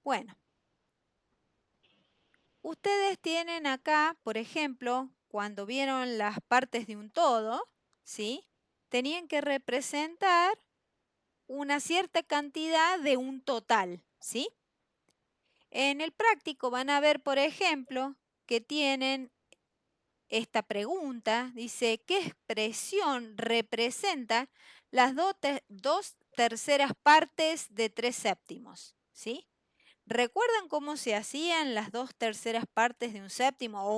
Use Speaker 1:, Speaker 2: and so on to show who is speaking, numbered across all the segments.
Speaker 1: Bueno, ustedes tienen acá, por ejemplo, cuando vieron las partes de un todo, ¿sí? Tenían que representar una cierta cantidad de un total, ¿sí? En el práctico van a ver, por ejemplo, que tienen esta pregunta. Dice, ¿qué expresión representa las dos terceras partes de 3/7? ¿Sí? ¿Recuerdan cómo se hacían las dos terceras partes de un séptimo o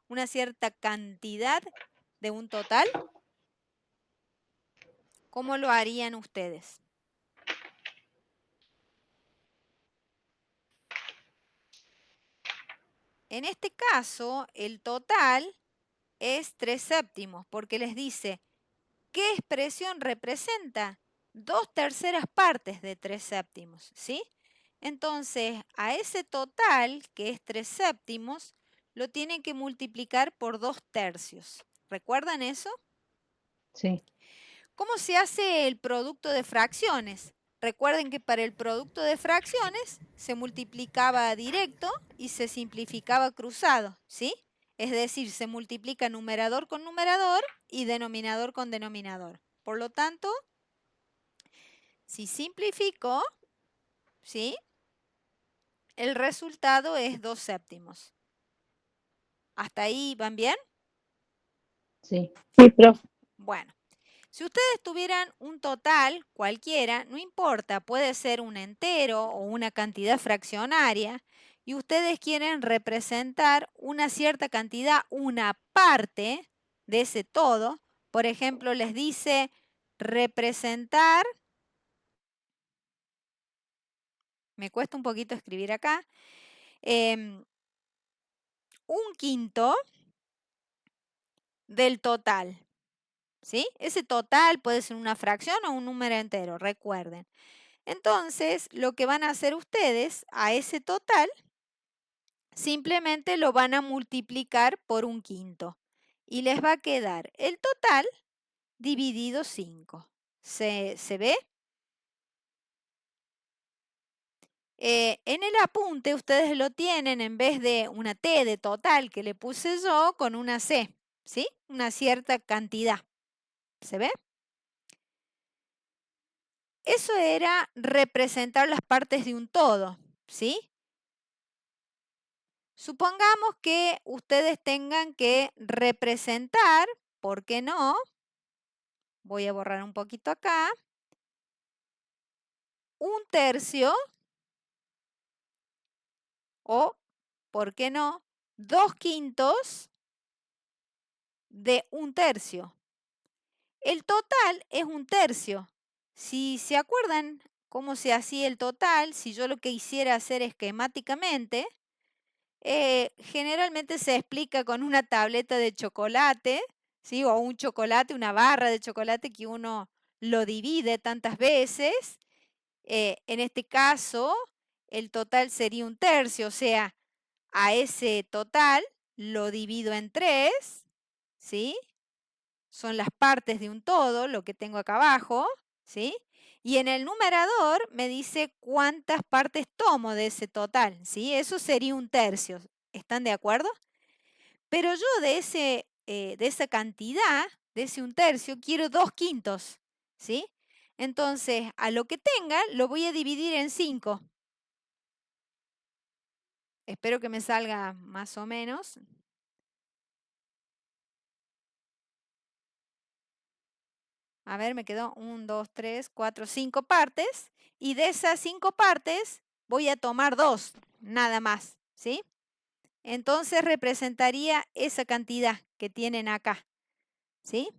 Speaker 1: una cierta cantidad de un total? ¿Cómo lo harían ustedes? En este caso, el total es 3/7, porque les dice, ¿qué expresión representa? Dos terceras partes de 3/7, ¿sí? Entonces, a ese total, que es 3/7, lo tienen que multiplicar por 2/3. ¿Recuerdan eso?
Speaker 2: Sí.
Speaker 1: ¿Cómo se hace el producto de fracciones? Recuerden que para el producto de fracciones se multiplicaba directo y se simplificaba cruzado, ¿sí? Es decir, se multiplica numerador con numerador y denominador con denominador. Por lo tanto, si simplifico, ¿sí? El resultado es 2/7. ¿Hasta ahí van bien?
Speaker 2: Sí. Sí, profe.
Speaker 1: Bueno. Si ustedes tuvieran un total cualquiera, no importa, puede ser un entero o una cantidad fraccionaria, y ustedes quieren representar una cierta cantidad, una parte de ese todo, por ejemplo, les dice representar, me cuesta un poquito escribir acá, un quinto del total, ¿sí? Ese total puede ser una fracción o un número entero, recuerden. Entonces, lo que van a hacer ustedes a ese total, simplemente lo van a multiplicar por un quinto y les va a quedar el total dividido 5. ¿Se ve? En el apunte ustedes lo tienen en vez de una T de total que le puse yo con una C, ¿sí? Una cierta cantidad. ¿Se ve? Eso era representar las partes de un todo, ¿sí? Supongamos que ustedes tengan que representar, ¿por qué no? Voy a borrar un poquito acá. Un tercio o, ¿por qué no? 2/5 de un tercio. El total es un tercio. Si se acuerdan cómo se hacía el total, si yo lo que quisiera hacer esquemáticamente, generalmente se explica con una tableta de chocolate, ¿sí? O un chocolate, una barra de chocolate que uno lo divide tantas veces. En este caso, el total sería un tercio, o sea, a ese total lo divido en 3, ¿sí? Son las partes de un todo, lo que tengo acá abajo, ¿sí? Y en el numerador me dice cuántas partes tomo de ese total, ¿sí? Eso sería un tercio. ¿Están de acuerdo? Pero yo de esa cantidad, de ese un tercio, quiero 2/5, ¿sí? Entonces, a lo que tenga, lo voy a dividir en 5. Espero que me salga más o menos. A ver, me quedó 1, 2, 3, 4, 5 partes. Y de esas 5 partes voy a tomar 2, nada más, ¿sí? Entonces representaría esa cantidad que tienen acá, ¿sí?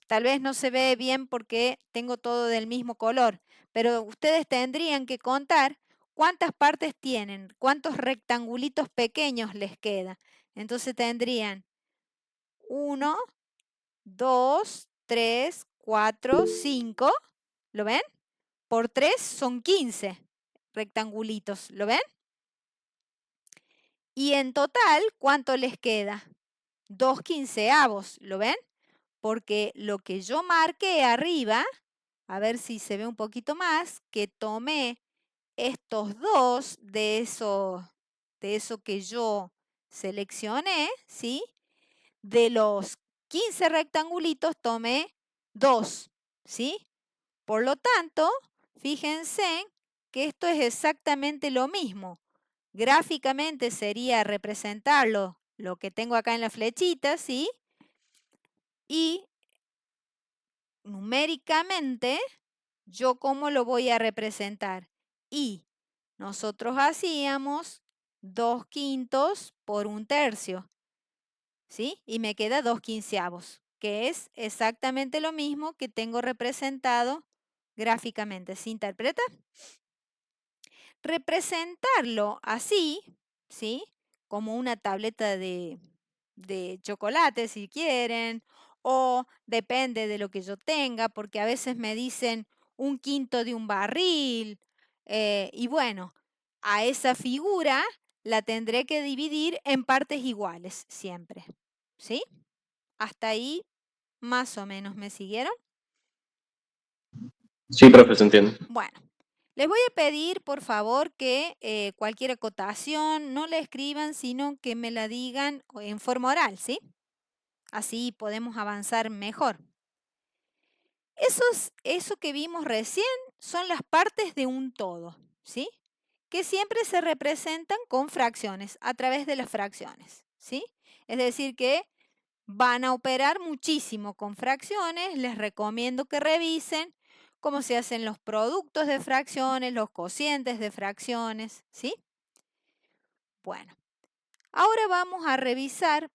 Speaker 1: Tal vez no se ve bien porque tengo todo del mismo color, pero ustedes tendrían que contar cuántas partes tienen, cuántos rectangulitos pequeños les queda. Entonces tendrían 1, 2, 3, 4, 5. ¿Lo ven? Por 3 son 15 rectangulitos. ¿Lo ven? Y en total, ¿cuánto les queda? 2/15. ¿Lo ven? Porque lo que yo marqué arriba a ver si se ve un poquito más, que tomé estos dos de eso que yo seleccioné, ¿sí? De los 15 rectangulitos tomé 2, ¿sí? Por lo tanto, fíjense que esto es exactamente lo mismo. Gráficamente sería representarlo, lo que tengo acá en la flechita, ¿sí? Y numéricamente, ¿yo cómo lo voy a representar? Y nosotros hacíamos 2/5 por 1/3, ¿sí? Y me queda 2/15, que es exactamente lo mismo que tengo representado gráficamente. ¿Se interpreta? Representarlo así, ¿sí? Como una tableta de chocolate, si quieren, o depende de lo que yo tenga, porque a veces me dicen 1/5 de un barril, y bueno, a esa figura la tendré que dividir en partes iguales siempre, ¿sí? Hasta ahí más o menos, ¿me siguieron?
Speaker 3: Sí, profe, se entiende.
Speaker 1: Bueno, les voy a pedir, por favor, que cualquier acotación no la escriban, sino que me la digan en forma oral, ¿sí? Así podemos avanzar mejor. Eso que vimos recién son las partes de un todo, ¿sí? Que siempre se representan con fracciones, a través de las fracciones, ¿sí? Es decir, que van a operar muchísimo con fracciones. Les recomiendo que revisen cómo se hacen los productos de fracciones, los cocientes de fracciones, ¿sí? Bueno, ahora vamos a revisar,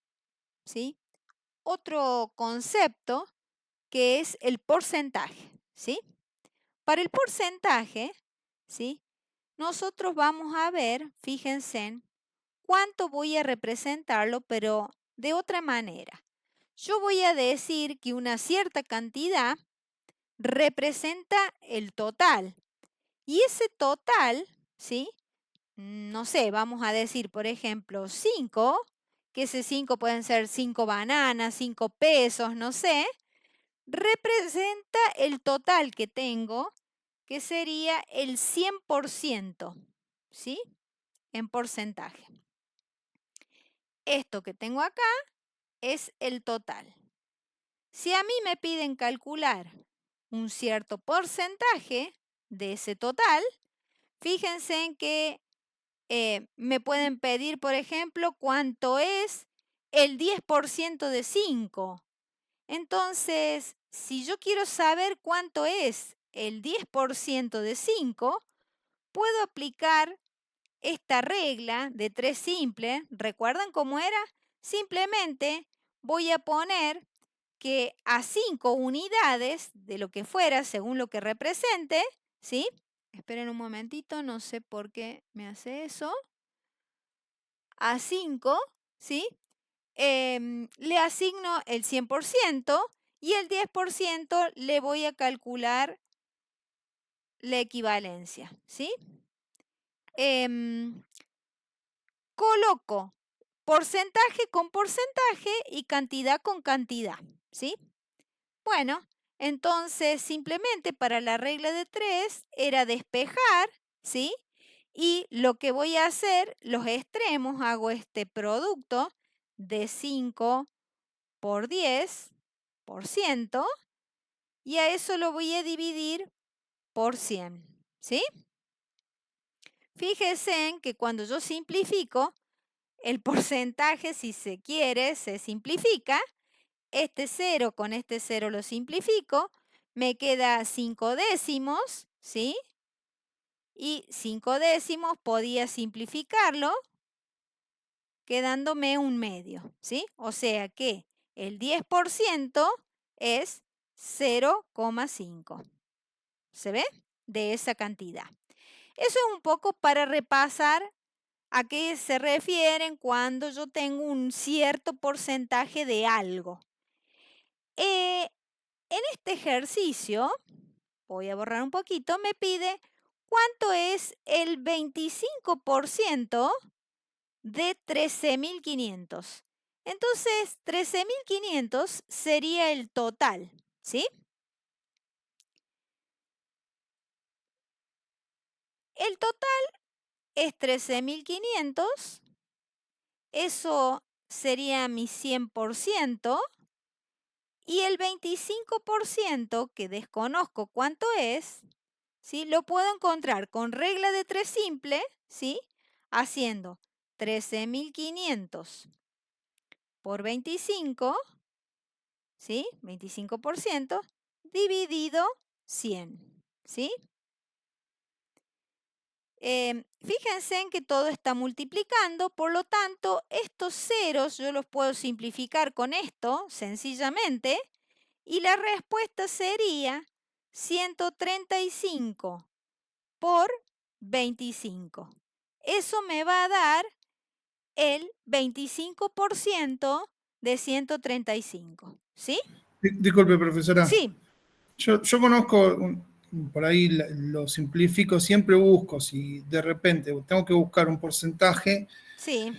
Speaker 1: ¿sí? Otro concepto que es el porcentaje, ¿sí? Para el porcentaje, ¿sí? Nosotros vamos a ver, fíjense, cuánto voy a representarlo, pero de otra manera. Yo voy a decir que una cierta cantidad representa el total. Y ese total, ¿sí? No sé, vamos a decir, por ejemplo, 5, que ese 5 pueden ser 5 bananas, 5 pesos, no sé, representa el total que tengo, que sería el 100%, ¿sí? En porcentaje. Esto que tengo acá es el total. Si a mí me piden calcular un cierto porcentaje de ese total, fíjense en que me pueden pedir, por ejemplo, cuánto es el 10% de 5. Entonces, si yo quiero saber cuánto es el 10% de 5, puedo aplicar esta regla de 3 simple. ¿Recuerdan cómo era? Simplemente voy a poner que a 5 unidades de lo que fuera, según lo que represente, ¿sí? Esperen un momentito, no sé por qué me hace eso. A 5, ¿sí? Le asigno el 100% y el 10% le voy a calcular la equivalencia, ¿sí? Coloco porcentaje con porcentaje y cantidad con cantidad, ¿sí? Bueno, entonces simplemente para la regla de 3 era despejar, ¿sí? Y lo que voy a hacer, los extremos, hago este producto de 5 por 10%, y a eso lo voy a dividir por 100, ¿sí? Fíjense en que cuando yo simplifico, el porcentaje, si se quiere, se simplifica. Este 0 con este 0 lo simplifico, me queda 5 décimos, ¿sí? Y 5 décimos podía simplificarlo quedándome un medio, ¿sí? O sea que el 10% es 0,5. ¿Se ve? De esa cantidad. Eso es un poco para repasar a qué se refieren cuando yo tengo un cierto porcentaje de algo. En este ejercicio, voy a borrar un poquito, me pide cuánto es el 25% de 13.500. Entonces, 13.500 sería el total, ¿sí? El total es 13.500. Eso sería mi 100%. Y el 25%, que desconozco cuánto es, ¿sí? Lo puedo encontrar con regla de 3 simple, ¿sí? Haciendo 13.500 por 25, ¿sí? 25% dividido 100, ¿sí? Fíjense en que todo está multiplicando, por lo tanto, estos ceros yo los puedo simplificar con esto, sencillamente, y la respuesta sería 135 por 25. Eso me va a dar el 25% de 135, ¿sí?
Speaker 3: Disculpe, profesora.
Speaker 1: Sí.
Speaker 3: Yo conozco, por ahí lo simplifico, siempre busco, si de repente tengo que buscar un porcentaje
Speaker 1: Sí.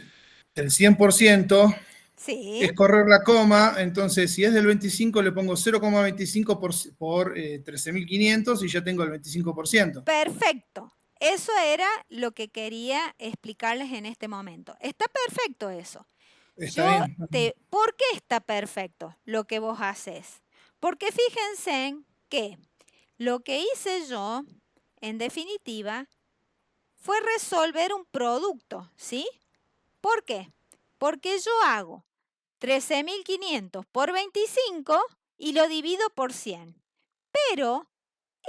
Speaker 3: del 100%,
Speaker 1: Sí.
Speaker 3: es correr la coma, entonces si es del 25 le pongo 0,25 por 13.500 y ya tengo el 25%.
Speaker 1: Perfecto. Eso era lo que quería explicarles en este momento. Está perfecto eso.
Speaker 3: Está bien.
Speaker 1: ¿Por qué está perfecto lo que vos haces? Porque fíjense que lo que hice yo, en definitiva, fue resolver un producto, ¿sí? ¿Por qué? Porque yo hago 13.500 por 25 y lo divido por 100. Pero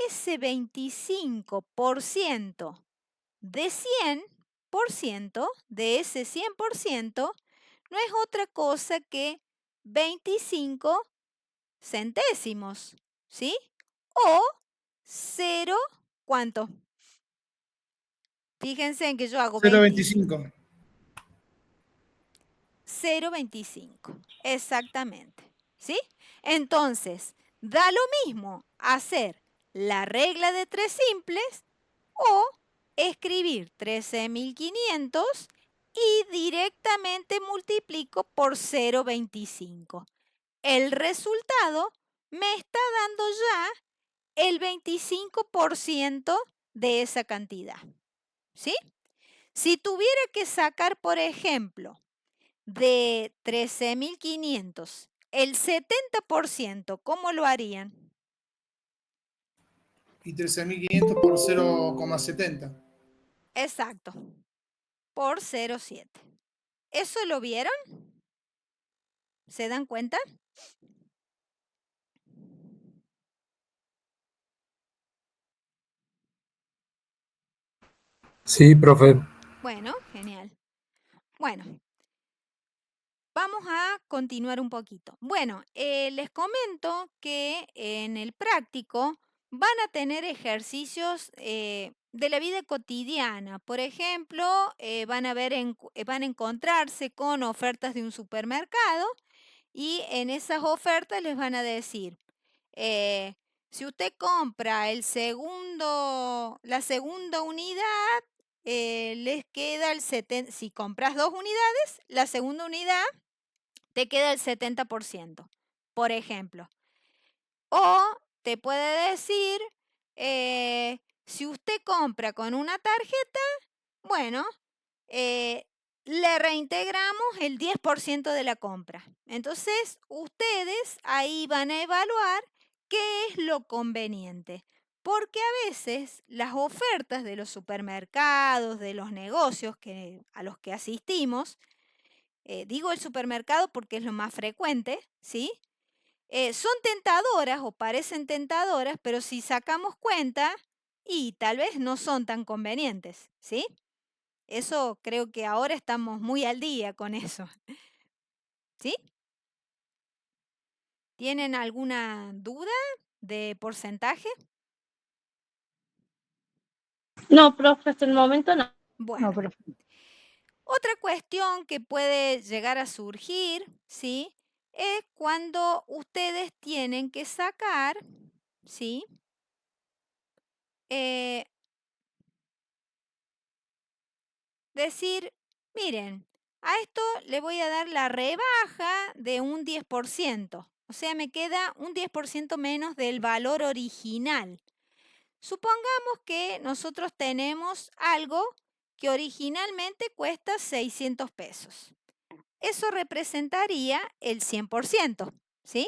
Speaker 1: ese 25% de 100%, de ese 100%, no es otra cosa que 25 centésimos, ¿sí? O 0, ¿cuánto? Fíjense en que yo hago
Speaker 3: 0,25.
Speaker 1: 0,25, exactamente, ¿sí? Entonces, da lo mismo hacer la regla de 3 simples o escribir 13.500 y directamente multiplico por 0,25. El resultado me está dando ya el 25% de esa cantidad, ¿sí? Si tuviera que sacar, por ejemplo, de 13.500 el 70%, ¿cómo lo harían?
Speaker 3: Y 13.500 por 0,70.
Speaker 1: Exacto, por 0,7. ¿Eso lo vieron? ¿Se dan cuenta?
Speaker 4: Sí, profe.
Speaker 1: Bueno, genial. Bueno, vamos a continuar un poquito. Bueno, les comento que en el práctico van a tener ejercicios de la vida cotidiana. Por ejemplo, van a encontrarse con ofertas de un supermercado y en esas ofertas les van a decir, si usted compra la segunda unidad, les queda el 70%. Si compras 2 unidades, la segunda unidad te queda el 70%, por ejemplo. O te puede decir, si usted compra con una tarjeta, bueno, le reintegramos el 10% de la compra. Entonces, ustedes ahí van a evaluar qué es lo conveniente. Porque a veces las ofertas de los supermercados, de los negocios a los que asistimos, digo el supermercado porque es lo más frecuente, ¿sí? Son tentadoras o parecen tentadoras, pero si sacamos cuenta, y tal vez no son tan convenientes, ¿sí? Eso creo que ahora estamos muy al día con eso, ¿sí? ¿Tienen alguna duda de porcentaje?
Speaker 2: No, profe, hasta el momento no.
Speaker 1: Bueno,
Speaker 2: No, profe.
Speaker 1: otra cuestión que puede llegar a surgir, ¿sí? Es cuando ustedes tienen que sacar, ¿sí? Decir, miren, a esto le voy a dar la rebaja de un 10%. O sea, me queda un 10% menos del valor original. Supongamos que nosotros tenemos algo que originalmente cuesta 600 pesos. Eso representaría el 100%, ¿sí?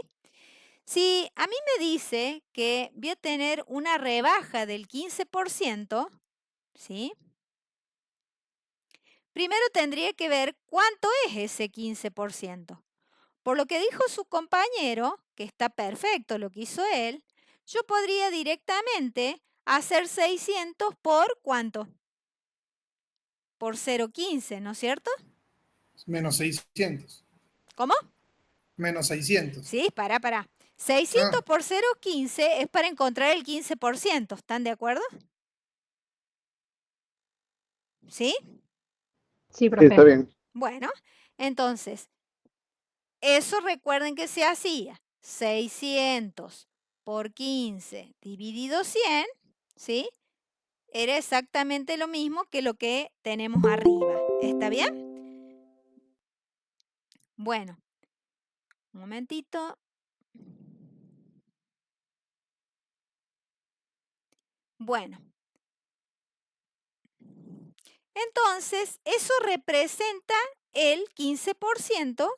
Speaker 1: Si a mí me dice que voy a tener una rebaja del 15%, ¿sí? Primero tendría que ver cuánto es ese 15%. Por lo que dijo su compañero, que está perfecto lo que hizo él, yo podría directamente hacer 600 por ¿cuánto? Por 0,15, ¿no es cierto?
Speaker 3: Menos 600.
Speaker 1: ¿Cómo?
Speaker 3: Menos 600.
Speaker 1: Sí, pará. 600
Speaker 3: Ah,
Speaker 1: por 0,15 es para encontrar el 15%. ¿Están de acuerdo? ¿Sí?
Speaker 2: Sí,
Speaker 4: Sí, está
Speaker 2: profe.
Speaker 4: bien.
Speaker 1: Bueno, entonces, eso recuerden que se hacía 600 por 15 dividido 100, ¿sí? Era exactamente lo mismo que lo que tenemos arriba. ¿Está bien? Bueno, un momentito. Bueno, entonces eso representa el 15%,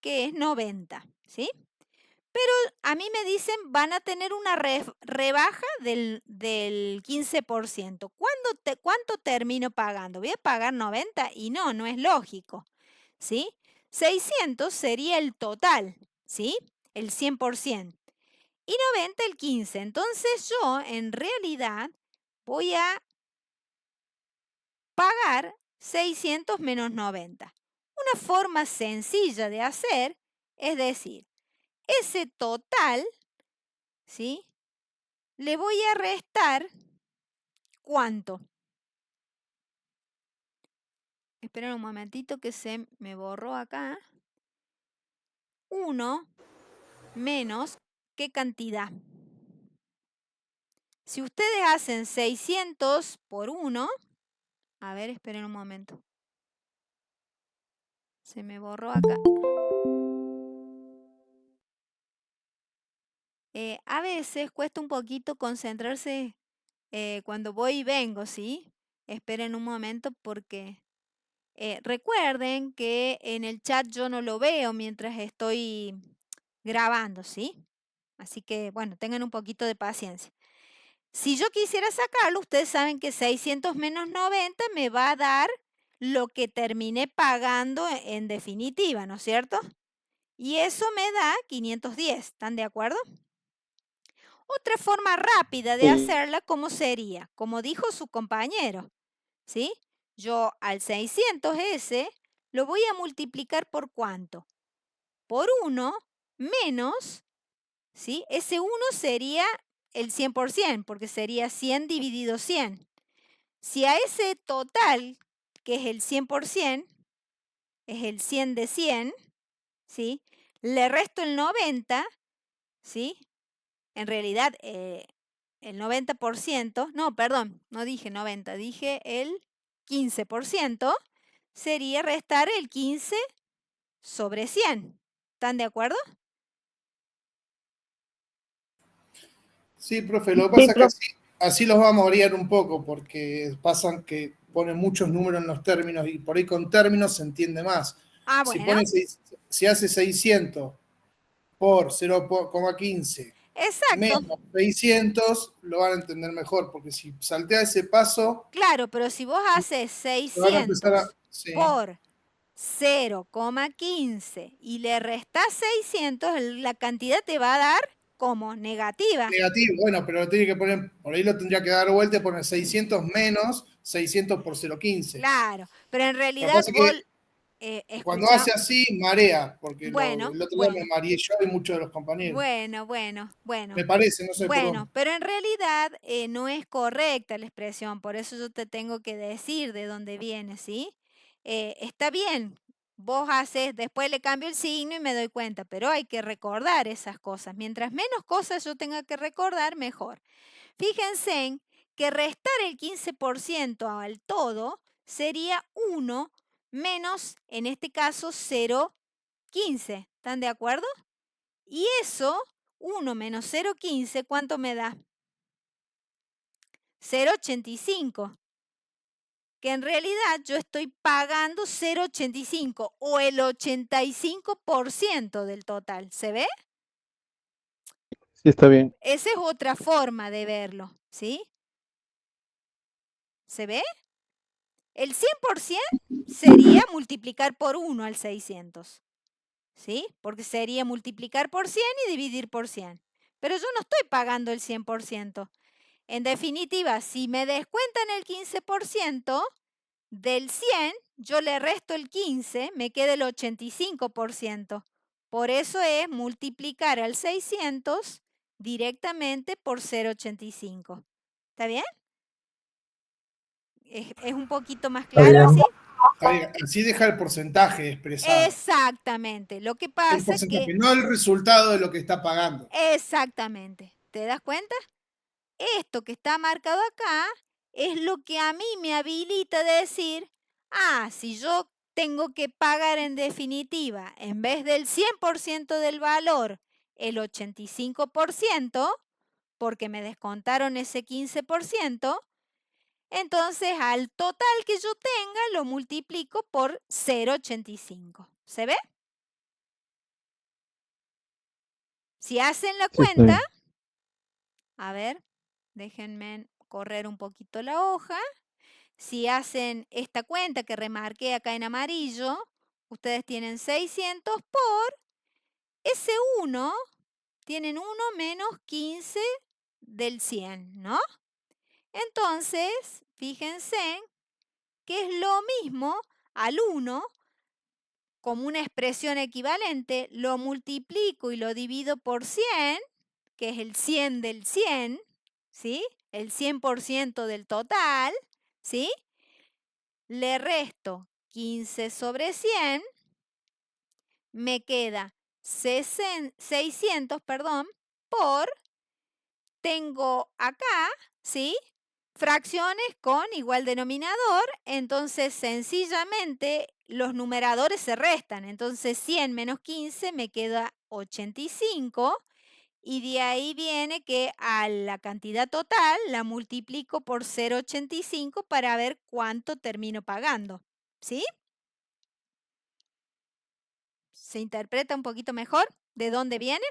Speaker 1: que es 90, ¿sí? Pero a mí me dicen van a tener una rebaja del 15%. ¿Cuánto termino pagando? ¿Voy a pagar 90? Y no, no es lógico, ¿sí? 600 sería el total, ¿sí? El 100%. Y 90 el 15%. Entonces yo en realidad voy a pagar 600 menos 90. Una forma sencilla de hacer es decir, ese total, ¿sí? Le voy a restar ¿cuánto? Esperen un momentito que se me borró acá. 1 menos, ¿qué cantidad? Si ustedes hacen 600 por 1, a ver, esperen un momento. Se me borró acá. A veces cuesta un poquito concentrarse cuando voy y vengo, ¿sí? Esperen un momento porque recuerden que en el chat yo no lo veo mientras estoy grabando, ¿sí? Así que, bueno, tengan un poquito de paciencia. Si yo quisiera sacarlo, ustedes saben que 600 menos 90 me va a dar lo que terminé pagando en definitiva, ¿no es cierto? Y eso me da 510, ¿están de acuerdo? Otra forma rápida de
Speaker 4: Sí.
Speaker 1: hacerla, ¿cómo sería? Como dijo su compañero, ¿sí? Yo al 600 ese lo voy a multiplicar por ¿cuánto? Por 1 menos, ¿sí? Ese 1 sería el 100%, porque sería 100 dividido 100. Si a ese total, que es el 100%, es el 100 de 100, ¿sí? Le resto el 90, ¿sí? En realidad, el 90%, no, perdón, no dije 90, dije el 15%, sería restar el 15 sobre 100. ¿Están de acuerdo?
Speaker 3: sí, profe, lo que
Speaker 2: Sí,
Speaker 3: pasa es que
Speaker 2: profe.
Speaker 3: así los vamos a variar un poco, porque pasan que ponen muchos números en los términos y por ahí con términos se entiende más.
Speaker 1: Ah,
Speaker 3: Si,
Speaker 1: bueno,
Speaker 3: si hace 600 por 0,15
Speaker 1: exacto.
Speaker 3: menos 600, lo van a entender mejor, porque si saltea ese paso,
Speaker 1: Claro, pero si vos haces
Speaker 3: se van a empezar a...
Speaker 1: 600
Speaker 3: Sí,
Speaker 1: por 0,15 y le restás 600, la cantidad te va a dar como negativa.
Speaker 3: negativo, bueno, pero lo tiene que poner, por ahí lo tendría que dar vuelta y poner 600 menos 600 por 0,15.
Speaker 1: Claro, pero en
Speaker 3: Lo que
Speaker 1: realidad
Speaker 3: pasa es
Speaker 1: vos
Speaker 3: que cuando
Speaker 1: escuchá.
Speaker 3: hace así, marea, porque
Speaker 1: Bueno,
Speaker 3: el otro día me
Speaker 1: bueno,
Speaker 3: mareé yo y muchos de los compañeros.
Speaker 1: bueno.
Speaker 3: Me parece, no sé,
Speaker 1: Bueno,
Speaker 3: perdón.
Speaker 1: pero en realidad no es correcta la expresión, por eso yo te tengo que decir de dónde viene, ¿sí? Está bien, vos haces, después le cambio el signo y me doy cuenta, pero hay que recordar esas cosas. Mientras menos cosas yo tenga que recordar, mejor. Fíjense en que restar el 15% al todo sería 1 menos, en este caso, 0,15. ¿Están de acuerdo? Y eso, 1 menos 0,15, ¿cuánto me da? 0,85. Que en realidad yo estoy pagando 0,85 o el 85% del total. ¿Se ve?
Speaker 4: Sí, está bien.
Speaker 1: Esa es otra forma de verlo, ¿sí? ¿Se ve? El 100% sería multiplicar por 1 al 600, ¿sí? Porque sería multiplicar por 100 y dividir por 100. Pero yo no estoy pagando el 100%. En definitiva, si me descuentan el 15%, del 100 yo le resto el 15, me queda el 85%. Por eso es multiplicar al 600 directamente por 0,85. ¿Está bien? Es un poquito más
Speaker 4: Está
Speaker 1: claro
Speaker 4: bien.
Speaker 1: así.
Speaker 3: Así deja el porcentaje expresado.
Speaker 1: Exactamente. Lo que
Speaker 3: El
Speaker 1: pasa
Speaker 3: porcentaje,
Speaker 1: que...
Speaker 3: no el resultado de lo que está pagando.
Speaker 1: Exactamente. ¿Te das cuenta? Esto que está marcado acá es lo que a mí me habilita a decir, si yo tengo que pagar en definitiva, en vez del 100% del valor, el 85%, porque me descontaron ese 15%, entonces al total que yo tenga lo multiplico por 0,85. ¿Se ve? Si hacen la
Speaker 4: Sí, está
Speaker 1: cuenta,
Speaker 4: bien.
Speaker 1: a ver, déjenme correr un poquito la hoja. Si hacen esta cuenta que remarqué acá en amarillo, ustedes tienen 600 por ese 1, tienen 1 menos 15 del 100, ¿no? Entonces, fíjense que es lo mismo al 1, como una expresión equivalente, lo multiplico y lo divido por 100, que es el 100 del 100, ¿sí? El 100% del total, ¿sí? Le resto 15 sobre 100, me queda 600, por, tengo acá, ¿sí? Fracciones con igual denominador, entonces sencillamente los numeradores se restan, entonces 100 menos 15 me queda 85 y de ahí viene que a la cantidad total la multiplico por 0,85 para ver cuánto termino pagando, ¿sí? ¿Se interpreta un poquito mejor de dónde viene?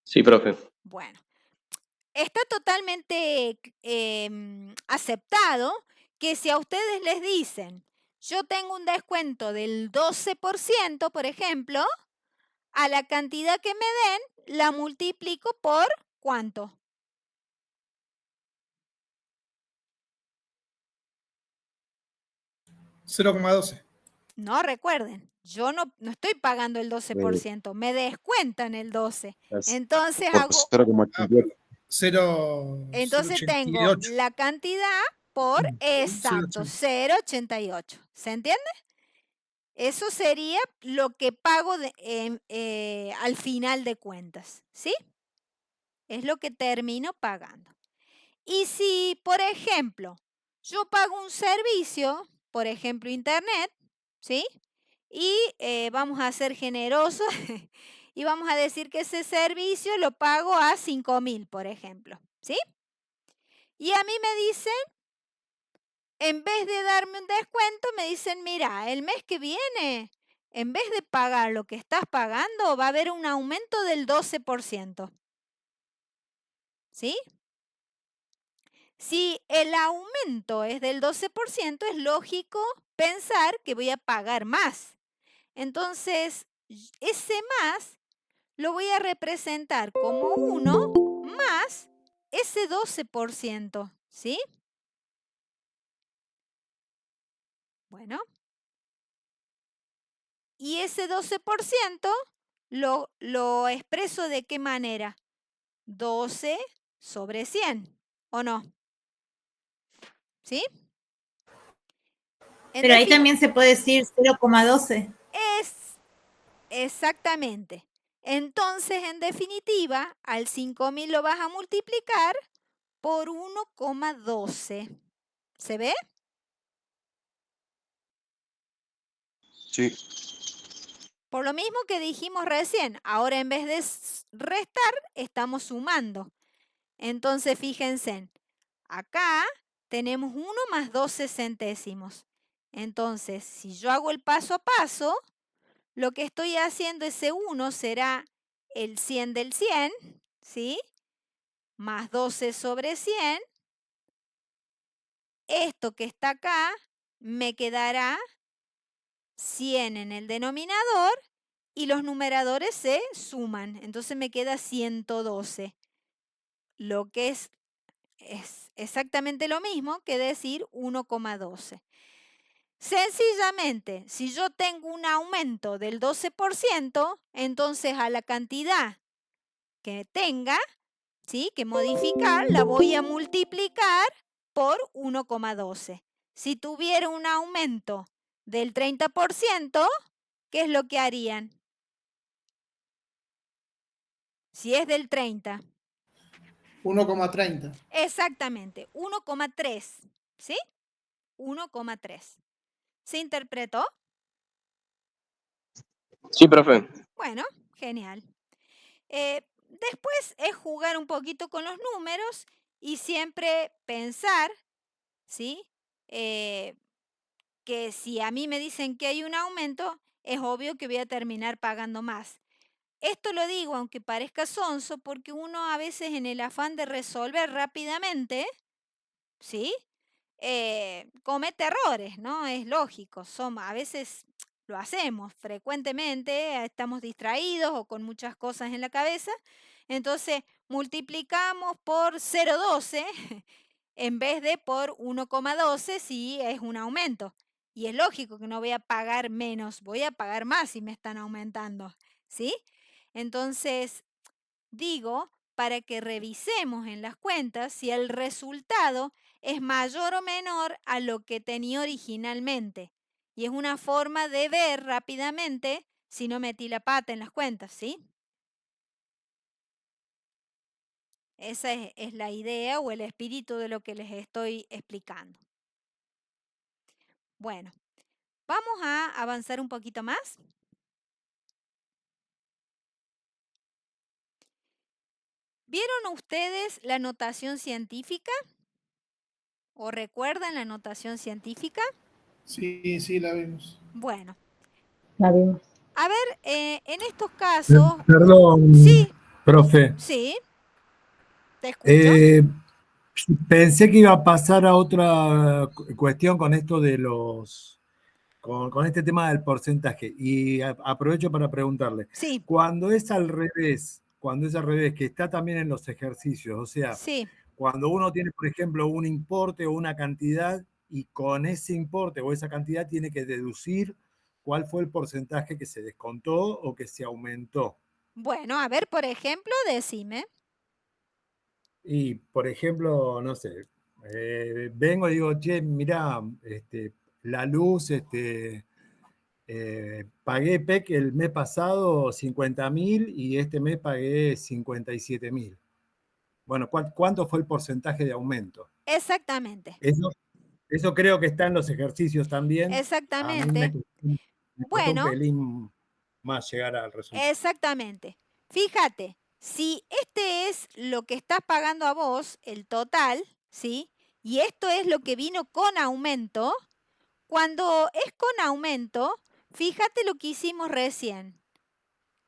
Speaker 5: Sí, profe.
Speaker 1: Bueno, está totalmente aceptado que si a ustedes les dicen, yo tengo un descuento del 12%, por ejemplo, a la cantidad que me den, la multiplico por ¿cuánto?
Speaker 3: $0,12.
Speaker 1: No, recuerden, yo no estoy pagando el 12%, me descuentan el 12%. Entonces hago...
Speaker 4: 0,88.
Speaker 1: Entonces tengo
Speaker 3: 0,88.
Speaker 1: la cantidad por exacto
Speaker 3: 0,88.
Speaker 1: 0,88. ¿Se entiende? Eso sería lo que pago al final de cuentas, ¿sí? Es lo que termino pagando. Y si, por ejemplo, yo pago un servicio, por ejemplo, internet, ¿sí? Y vamos a ser generosos y vamos a decir que ese servicio lo pago a 5.000, por ejemplo, ¿sí? Y a mí me dicen, en vez de darme un descuento, me dicen, mira, el mes que viene, en vez de pagar lo que estás pagando, va a haber un aumento del 12%. ¿Sí? Si el aumento es del 12%, es lógico pensar que voy a pagar más. Entonces, ese más lo voy a representar como 1 más ese 12%. ¿Sí? Bueno. Y ese 12% lo expreso de qué manera? 12 sobre 100, ¿o no? ¿Sí?
Speaker 6: Pero ahí también se puede decir 0,12.
Speaker 1: Es exactamente. Entonces, en definitiva, al 5.000 lo vas a multiplicar por 1,12. ¿Se ve?
Speaker 5: Sí.
Speaker 1: Por lo mismo que dijimos recién, ahora en vez de restar, estamos sumando. Entonces, fíjense, acá tenemos 1 más 12 centésimos. Entonces, si yo hago el paso a paso, lo que estoy haciendo, ese 1 será el 100 del 100, ¿sí? Más 12 sobre 100. Esto que está acá me quedará 100 en el denominador y los numeradores se suman. Entonces me queda 112. Lo que es exactamente lo mismo que decir 1,12. Sencillamente, si yo tengo un aumento del 12%, entonces a la cantidad que tenga, ¿sí?, que modificar, la voy a multiplicar por 1,12. Si tuviera un aumento del 30%, ¿qué es lo que harían? Si es del 30.
Speaker 3: 1,30.
Speaker 1: Exactamente, 1,3, ¿sí? 1,3. ¿Se interpretó?
Speaker 5: Sí, profe.
Speaker 1: Bueno, genial. Después es jugar un poquito con los números y siempre pensar, ¿sí?, que si a mí me dicen que hay un aumento, es obvio que voy a terminar pagando más. Esto lo digo aunque parezca sonso, porque uno a veces en el afán de resolver rápidamente, ¿sí?, comete errores, ¿no? Es lógico, a veces lo hacemos frecuentemente, estamos distraídos o con muchas cosas en la cabeza, entonces multiplicamos por 0,12 en vez de por 1,12 si es un aumento. Y es lógico que no voy a pagar menos, voy a pagar más si me están aumentando, ¿sí? Entonces, digo, para que revisemos en las cuentas si el resultado es mayor o menor a lo que tenía originalmente. Y es una forma de ver rápidamente si no metí la pata en las cuentas, ¿sí? Esa es la idea o el espíritu de lo que les estoy explicando. Bueno, vamos a avanzar un poquito más. ¿Vieron ustedes la notación científica? ¿O recuerdan la notación científica?
Speaker 3: Sí, sí, la vimos.
Speaker 1: Bueno,
Speaker 2: La vimos.
Speaker 1: a ver, en estos casos...
Speaker 7: Perdón,
Speaker 1: Sí,
Speaker 7: profe.
Speaker 1: sí, te escucho.
Speaker 7: Pensé que iba a pasar a otra cuestión con esto de con este tema del porcentaje. Y aprovecho para preguntarle.
Speaker 1: Sí,
Speaker 7: Cuando es al revés, que está también en los ejercicios, o sea,
Speaker 1: sí,
Speaker 7: cuando uno tiene, por ejemplo, un importe o una cantidad y con ese importe o esa cantidad tiene que deducir cuál fue el porcentaje que se descontó o que se aumentó.
Speaker 1: bueno, a ver, por ejemplo, decime.
Speaker 7: Y, por ejemplo, no sé, vengo y digo, che, mirá, la luz, pagué PEC el mes pasado 50.000 y este mes pagué 57.000. Bueno, ¿cuánto fue el porcentaje de aumento?
Speaker 1: Exactamente,
Speaker 7: Eso creo que está en los ejercicios también. A mí
Speaker 1: exactamente.
Speaker 7: me costó un
Speaker 1: Bueno,
Speaker 7: pelín más llegar al resultado.
Speaker 1: exactamente. Fíjate, si este es lo que estás pagando a vos, el total, ¿sí? Y esto es lo que vino con aumento. Cuando es con aumento, fíjate lo que hicimos recién.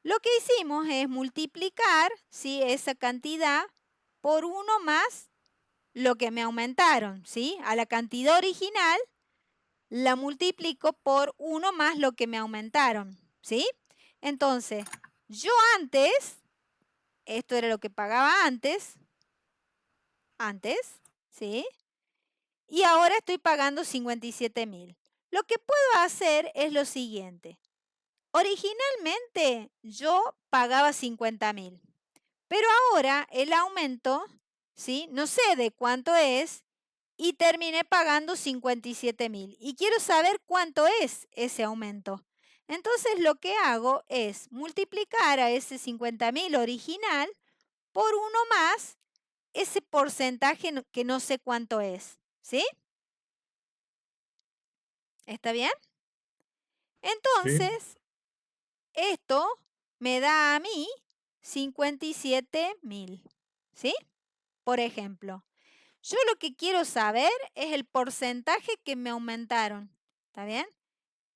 Speaker 1: Lo que hicimos es multiplicar, ¿sí?, esa cantidad por 1 más lo que me aumentaron, ¿sí? A la cantidad original la multiplico por 1 más lo que me aumentaron, ¿sí? Entonces, yo antes, esto era lo que pagaba antes, ¿sí? Y ahora estoy pagando 57.000. Lo que puedo hacer es lo siguiente. Originalmente yo pagaba 50.000, pero ahora el aumento, ¿sí?, no sé de cuánto es y terminé pagando 57.000 y quiero saber cuánto es ese aumento. Entonces lo que hago es multiplicar a ese 50.000 original por 1 más ese porcentaje que no sé cuánto es, ¿sí? ¿Está bien? Entonces, esto me da a mí 57.000, ¿sí? Por ejemplo, yo lo que quiero saber es el porcentaje que me aumentaron. ¿Está bien?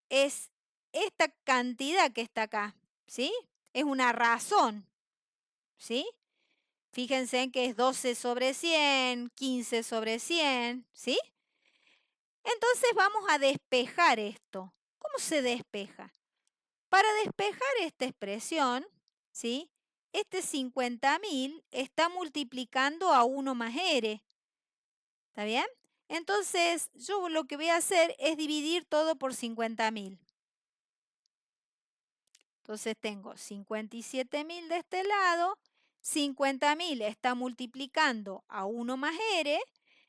Speaker 1: Es esta cantidad que está acá, ¿sí? Es una razón, ¿sí? Fíjense en que es 12 sobre 100, 15 sobre 100, ¿sí? Entonces vamos a despejar esto. ¿Cómo se despeja? Para despejar esta expresión, ¿sí? Este 50.000 está multiplicando a 1 más R. ¿Está bien? Entonces, yo lo que voy a hacer es dividir todo por 50.000. Entonces tengo 57.000 de este lado, 50.000 está multiplicando a 1 más R,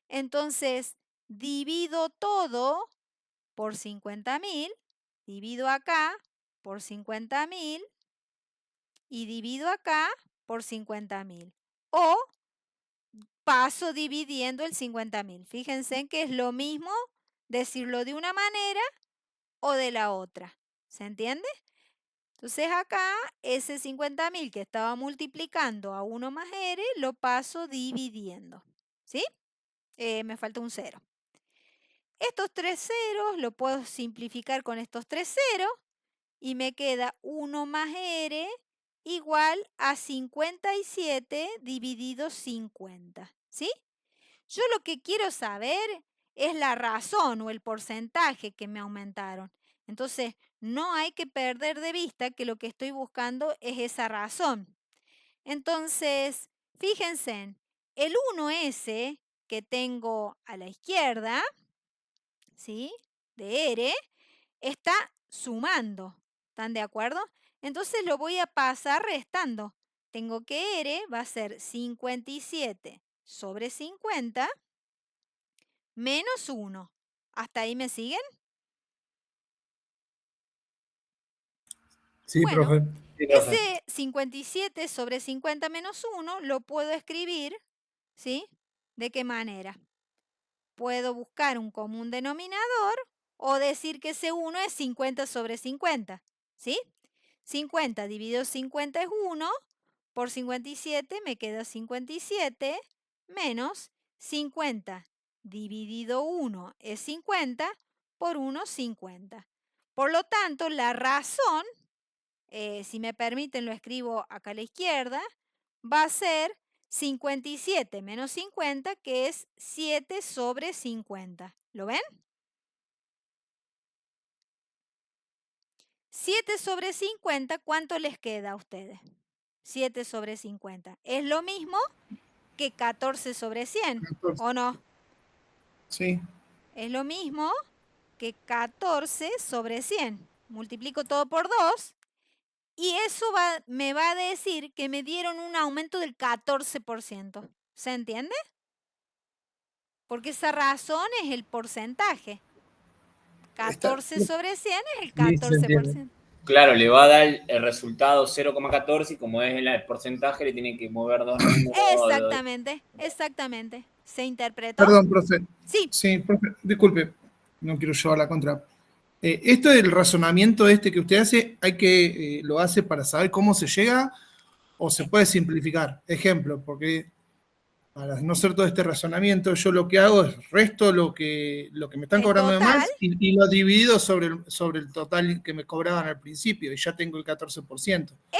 Speaker 1: entonces divido todo por 50.000, divido acá por 50.000 y divido acá por 50.000. O paso dividiendo el 50.000. Fíjense en que es lo mismo decirlo de una manera o de la otra. ¿Se entiende? Entonces acá ese 50.000 que estaba multiplicando a 1 más R lo paso dividiendo. ¿Sí? Me falta un 0. Estos 3 ceros lo puedo simplificar con estos 3 ceros y me queda 1 más R igual a 57 dividido 50. ¿Sí? Yo lo que quiero saber es la razón o el porcentaje que me aumentaron. Entonces, no hay que perder de vista que lo que estoy buscando es esa razón. Entonces, fíjense, el 1S que tengo a la izquierda, ¿sí? De R, está sumando. ¿Están de acuerdo? Entonces lo voy a pasar restando. Tengo que R va a ser 57 sobre 50 menos 1. ¿Hasta ahí me siguen?
Speaker 7: Sí,
Speaker 1: Bueno,
Speaker 7: profe.
Speaker 1: ese 57 sobre 50 menos 1 lo puedo escribir, ¿sí? ¿De qué manera? Puedo buscar un común denominador o decir que ese 1 es 50 sobre 50, ¿sí? 50 dividido 50 es 1, por 57 me queda 57 menos 50 dividido 1 es 50, por 1 50. Por lo tanto, la razón, si me permiten lo escribo acá a la izquierda, va a ser 57 menos 50, que es 7 sobre 50. ¿Lo ven? 7 sobre 50, ¿cuánto les queda a ustedes? 7 sobre 50. Es lo mismo que 14 sobre 100,
Speaker 3: 14.
Speaker 1: ¿o no?
Speaker 3: Sí.
Speaker 1: Es lo mismo que 14 sobre 100. Multiplico todo por 2 y eso me va a decir que me dieron un aumento del 14%. ¿Se entiende? Porque esa razón es el porcentaje. 14 sobre 100 es el
Speaker 7: Sí, se entiende.
Speaker 1: 14%.
Speaker 8: Claro, le va a dar el resultado 0,14 y como es el porcentaje le tiene que mover dos números.
Speaker 1: Exactamente, exactamente. ¿Se interpretó?
Speaker 3: Perdón, profe.
Speaker 1: Sí.
Speaker 3: Sí, profe, disculpe, no quiero llevar la contra. Esto del razonamiento que usted hace, lo hace para saber cómo se llega o se puede simplificar. Ejemplo, porque para no hacer todo este razonamiento, yo lo que hago es resto lo que me están
Speaker 1: El
Speaker 3: cobrando de
Speaker 1: total.
Speaker 3: más y lo divido sobre el total que me cobraban al principio y ya tengo el 14%.
Speaker 1: Es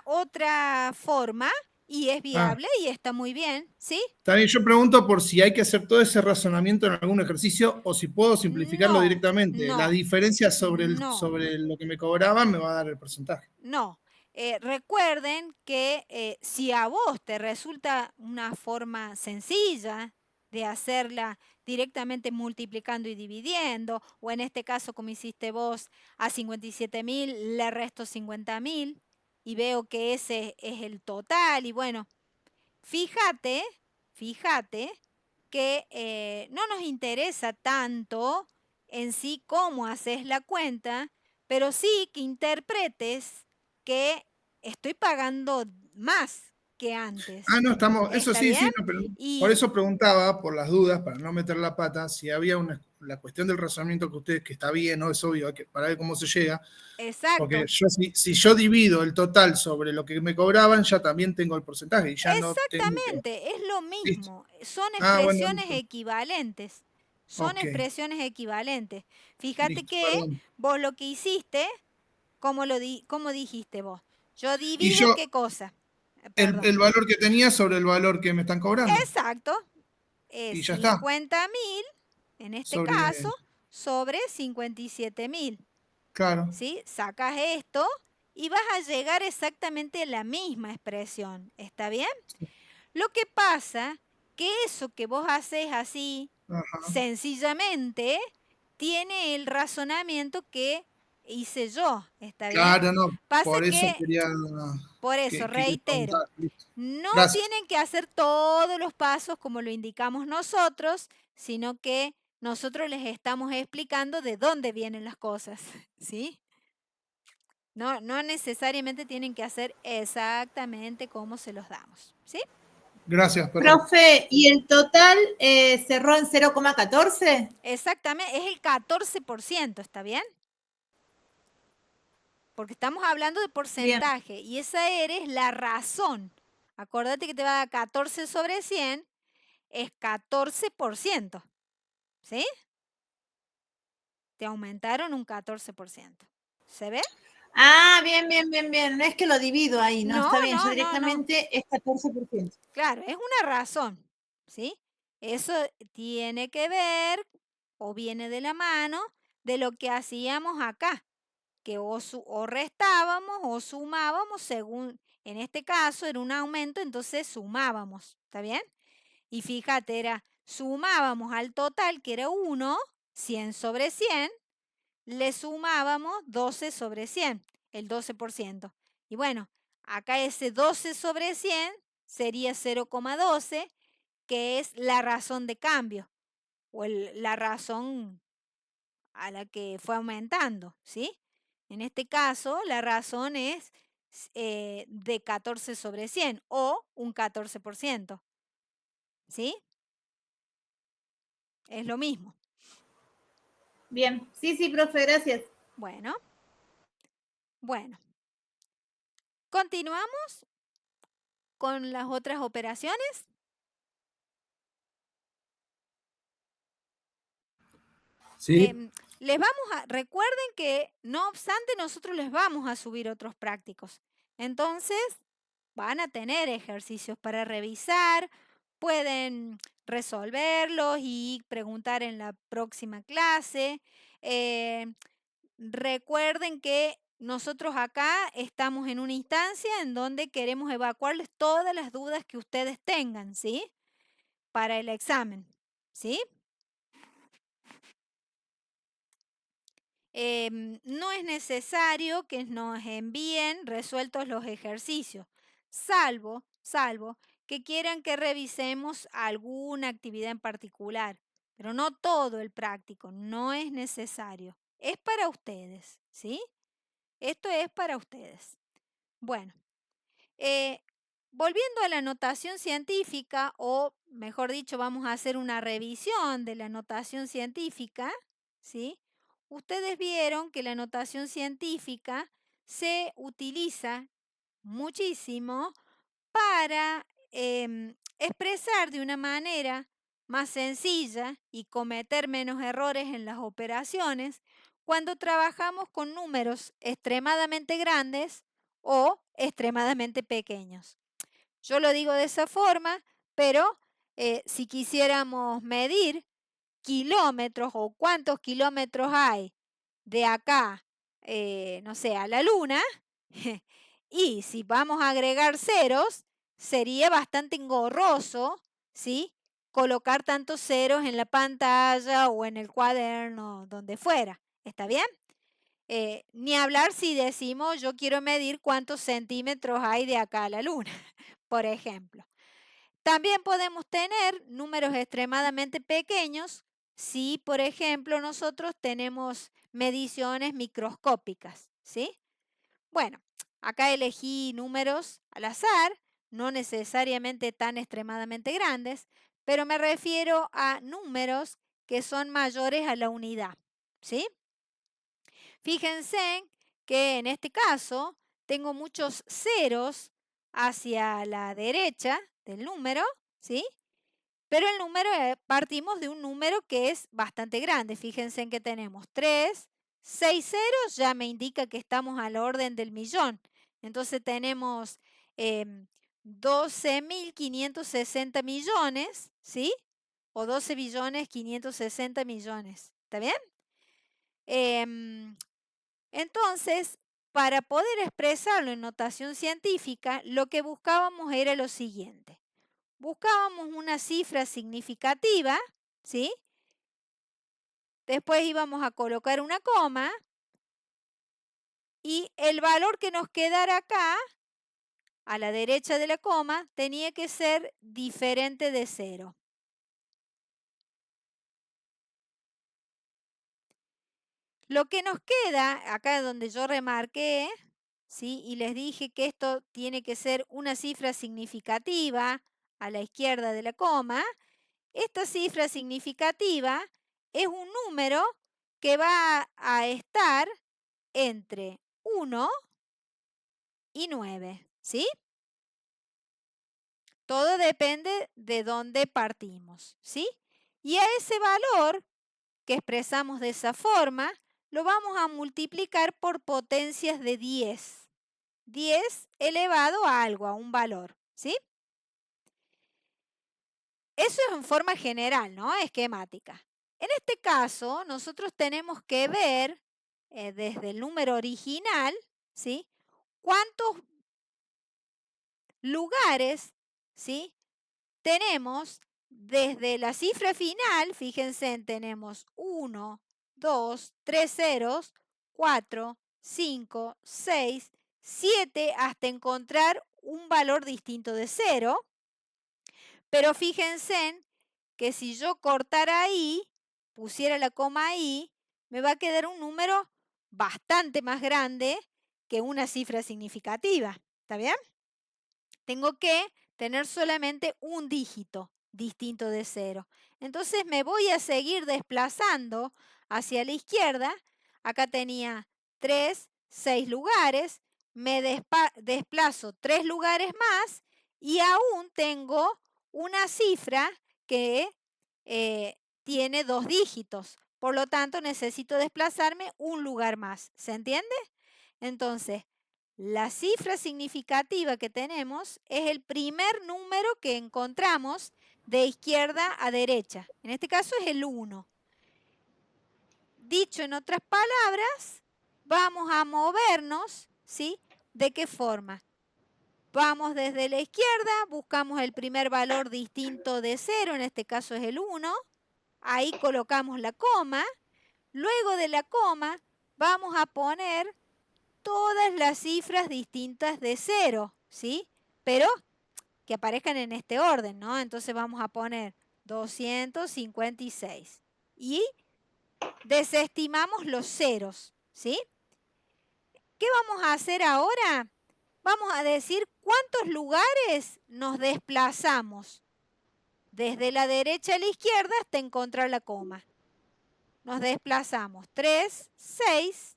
Speaker 1: otra forma y es viable y está muy bien, ¿sí?
Speaker 3: También yo pregunto por si hay que hacer todo ese razonamiento en algún ejercicio o si puedo simplificarlo
Speaker 1: No,
Speaker 3: directamente.
Speaker 1: no,
Speaker 3: La diferencia sobre
Speaker 1: no.
Speaker 3: sobre lo que me cobraban me va a dar el porcentaje.
Speaker 1: No. Recuerden que si a vos te resulta una forma sencilla de hacerla directamente multiplicando y dividiendo, o en este caso como hiciste vos, a 57.000 le resto 50.000 y veo que ese es el total y bueno, fíjate que no nos interesa tanto en sí cómo haces la cuenta, pero sí que interpretes que estoy pagando más que antes.
Speaker 3: Ah, no, estamos, eso
Speaker 1: ¿Está
Speaker 3: sí, sí,
Speaker 1: bien?
Speaker 3: no, pero
Speaker 1: Y
Speaker 3: por eso preguntaba, por las dudas, para no meter la pata, si había la cuestión del razonamiento que ustedes, que está bien, ¿no? Es obvio, para ver cómo se llega, porque
Speaker 1: exacto,
Speaker 3: yo si yo divido el total sobre lo que me cobraban, ya también tengo el porcentaje y ya no tengo que...
Speaker 1: exactamente, es lo
Speaker 3: Listo.
Speaker 1: mismo. Son
Speaker 3: Ah, bueno,
Speaker 1: expresiones
Speaker 3: listo.
Speaker 1: equivalentes. Son
Speaker 3: Ok,
Speaker 1: expresiones equivalentes. Fíjate
Speaker 3: listo,
Speaker 1: que
Speaker 3: perdón.
Speaker 1: vos lo que hiciste, ¿cómo dijiste vos? Yo
Speaker 3: Y
Speaker 1: divido
Speaker 3: yo,
Speaker 1: qué cosa.
Speaker 3: el,
Speaker 1: Perdón.
Speaker 3: el valor que tenía sobre el valor que me están cobrando.
Speaker 1: Exacto.
Speaker 3: Y ya está.
Speaker 1: 50.000, en este
Speaker 3: Sobre,
Speaker 1: caso, sobre 57.000.
Speaker 3: claro.
Speaker 1: ¿Sí? Sacas esto y vas a llegar exactamente a la misma expresión. ¿Está bien? Lo que pasa que eso que vos haces así,
Speaker 3: Ajá.
Speaker 1: sencillamente, tiene el razonamiento que hice yo. ¿Está bien?
Speaker 3: Claro, no.
Speaker 1: Pasa
Speaker 3: Por eso
Speaker 1: que,
Speaker 3: quería
Speaker 1: por eso,
Speaker 3: que
Speaker 1: reitero,
Speaker 3: preguntar. Listo.
Speaker 1: no
Speaker 3: Gracias.
Speaker 1: tienen que hacer todos los pasos como lo indicamos nosotros, sino que nosotros les estamos explicando de dónde vienen las cosas, ¿sí? No necesariamente tienen que hacer exactamente como se los damos, ¿sí?
Speaker 3: Gracias, perdón.
Speaker 6: Profe, ¿y el total cerró en 0,14?
Speaker 1: Exactamente, es el 14%, ¿está bien? Porque estamos hablando de porcentaje y esa es la razón. Acordate que te va a dar 14 sobre 100, es 14%, ¿sí? Te aumentaron un 14%. ¿Se ve?
Speaker 6: Ah, bien. No es que lo divido ahí, no,
Speaker 1: No,
Speaker 6: está bien. Yo
Speaker 1: no.
Speaker 6: directamente es 14%.
Speaker 1: Claro, es una razón, ¿sí? Eso tiene que ver o viene de la mano de lo que hacíamos acá, que o restábamos o sumábamos según, en este caso era un aumento, entonces sumábamos, ¿está bien? Y fíjate, sumábamos al total que era 1, 100 sobre 100, le sumábamos 12 sobre 100, el 12%. Y bueno, acá ese 12 sobre 100 sería 0,12, que es la razón de cambio o la razón a la que fue aumentando, ¿sí? En este caso, la razón es de 14 sobre 100 o un 14%, ¿sí? Es lo mismo.
Speaker 6: Bien, sí, profe, gracias.
Speaker 1: Bueno. Continuamos con las otras operaciones.
Speaker 7: Sí.
Speaker 1: Recuerden que no obstante nosotros les vamos a subir otros prácticos. Entonces van a tener ejercicios para revisar, pueden resolverlos y preguntar en la próxima clase. Recuerden que nosotros acá estamos en una instancia en donde queremos evacuarles todas las dudas que ustedes tengan, ¿sí? Para el examen, ¿sí? No es necesario que nos envíen resueltos los ejercicios, salvo que quieran que revisemos alguna actividad en particular, pero no todo el práctico, no es necesario. Es para ustedes, ¿sí? Esto es para ustedes. Bueno, volviendo a la notación científica, o mejor dicho, vamos a hacer una revisión de la notación científica, ¿sí? Ustedes vieron que la notación científica se utiliza muchísimo para expresar de una manera más sencilla y cometer menos errores en las operaciones cuando trabajamos con números extremadamente grandes o extremadamente pequeños. Yo lo digo de esa forma, pero si quisiéramos medir kilómetros o cuántos kilómetros hay de acá, no sé, a la luna, y si vamos a agregar ceros, sería bastante engorroso, ¿sí? Colocar tantos ceros en la pantalla o en el cuaderno, donde fuera. ¿Está bien? Ni hablar si decimos yo quiero medir cuántos centímetros hay de acá a la luna, por ejemplo. También podemos tener números extremadamente pequeños si, por ejemplo, nosotros tenemos mediciones microscópicas, ¿sí? Bueno, acá elegí números al azar. no necesariamente tan extremadamente grandes, pero me refiero a números que son mayores a la unidad, ¿sí? Fíjense que en este caso tengo muchos ceros hacia la derecha del número, ¿sí? Pero el número, partimos de un número que es bastante grande. Fíjense en que tenemos 3, 6 ceros, ya me indica que estamos al orden del millón. Entonces tenemos 12.560 millones, ¿sí? O 12.560 millones, ¿está bien? Entonces, para poder expresarlo en notación científica, lo que buscábamos era lo siguiente. Buscábamos una cifra significativa, ¿sí? Después íbamos a colocar una coma y el valor que nos quedara acá, a la derecha de la coma, tenía que ser diferente de 0. Lo que nos queda, acá donde yo remarqué, ¿sí? Y les dije que esto tiene que ser una cifra significativa a la izquierda de la coma. Esta cifra significativa es un número que va a estar entre 1 y 9, ¿sí? Todo depende de dónde partimos, ¿sí? Y a ese valor que expresamos de esa forma, lo vamos a multiplicar por potencias de 10. 10 elevado a algo, a un valor, ¿sí? Eso es en forma general, ¿no? Esquemática. En este caso, nosotros tenemos que ver desde el número original, ¿sí? ¿Cuántos lugares, ¿sí? Tenemos desde la cifra final? Fíjense, tenemos 1, 2, 3 ceros, 4, 5, 6, 7, hasta encontrar un valor distinto de 0. Pero fíjense que si yo cortara ahí, pusiera la coma ahí, me va a quedar un número bastante más grande que una cifra significativa. ¿Está bien? Tengo que tener solamente un dígito distinto de 0. Entonces me voy a seguir desplazando hacia la izquierda. Acá tenía 3, 6 lugares. Me desplazo 3 lugares más y aún tengo una cifra que tiene 2 dígitos. Por lo tanto, necesito desplazarme un lugar más. ¿Se entiende? Entonces, la cifra significativa que tenemos es el primer número que encontramos de izquierda a derecha. En este caso es el 1. Dicho en otras palabras, vamos a movernos, ¿sí? ¿De qué forma? Vamos desde la izquierda, buscamos el primer valor distinto de 0, en este caso es el 1. Ahí colocamos la coma. Luego de la coma vamos a poner todas las cifras distintas de 0, ¿sí? Pero que aparezcan en este orden, ¿no? Entonces vamos a poner 256 y desestimamos los ceros, ¿sí? ¿Qué vamos a hacer ahora? Vamos a decir cuántos lugares nos desplazamos desde la derecha a la izquierda hasta encontrar la coma. Nos desplazamos 3, 6,